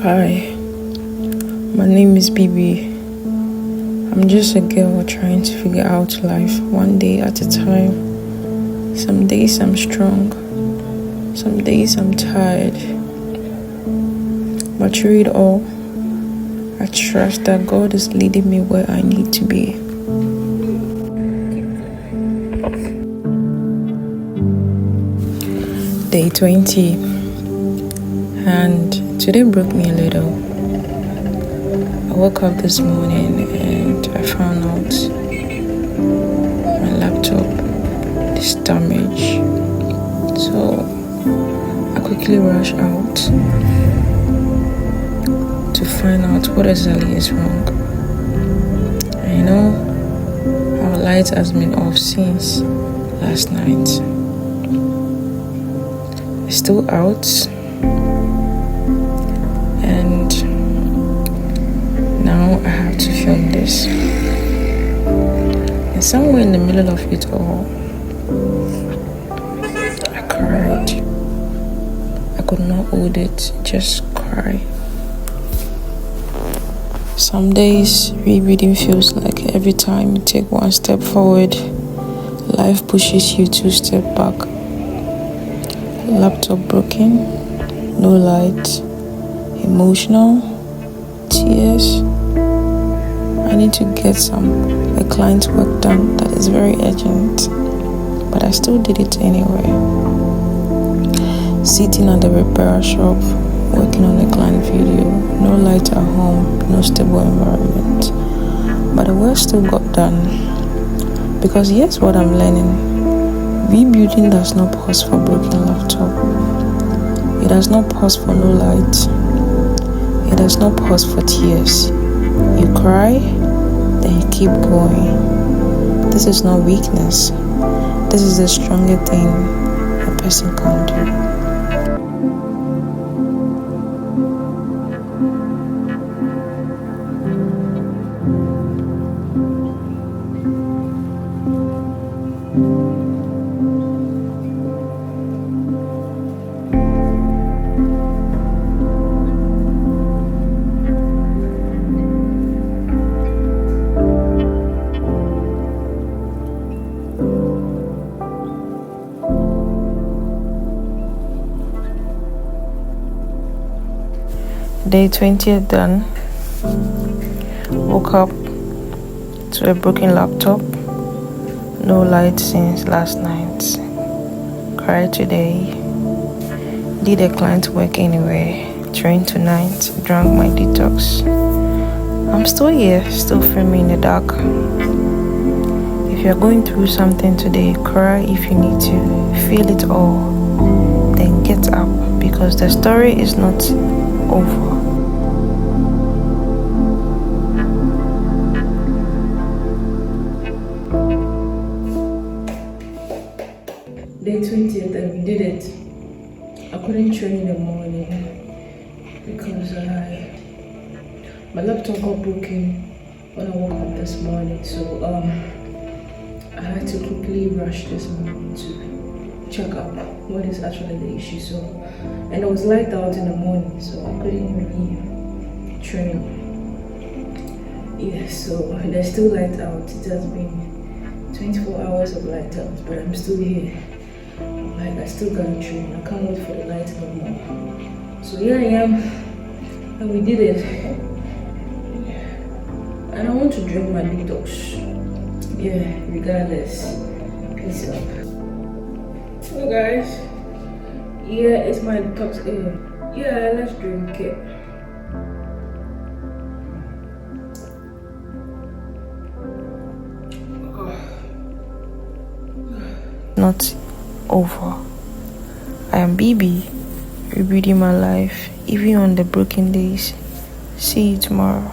Hi, my name is Bibi. I'm just a girl trying to figure out life one day at a time. Some days I'm strong, some days I'm tired. But through it all, I trust that God is leading me where I need to be. Day 20, and today broke me a little. I woke up this morning and I found out my laptop is damaged. So I quickly rushed out to find out what exactly is wrong. And our light has been off since last night. It's still out, and now I have to film this. And somewhere in the middle of it all, I cried. I could not hold it, just cry. Some days rereading feels like every time you take one step forward, life pushes you 2 steps back. Laptop broken, no light, emotional, tears. I need to get a client's work done that is very urgent, but I still did it anyway. Sitting at the repair shop, working on a client video, no light at home, no stable environment, but the work still got done. Because here's what I'm learning. Rebuilding does not pause for broken laptop. It does not pause for no light. It does not pause for tears. You cry, then you keep going. This is not weakness. This is the strongest thing a person can do. Day 20 done. Woke up to a broken laptop. No light since last night. Cried today. Did a client work anyway. Trained tonight. Drank my detox. I'm still here, still filming in the dark. If you're going through something today, cry if you need to. Feel it all. Then get up, because the story is not over. Day 20th, and we did it. I couldn't train in the morning because my laptop got broken when I woke up this morning. So I had to quickly rush this morning to check out what is actually the issue. And it was light out in the morning, so I couldn't really train. Yeah, so there's still light out. It has been 24 hours of light out, but I'm still here. I still gotta train. I can't wait for the light no more. So here I am, and we did it. And I want to drink my detox. Yeah, regardless. Peace up. So guys, yeah, it's my detox. Yeah, let's drink it. Not over. I am Bibi, rebuilding my life, even on the broken days. See you tomorrow.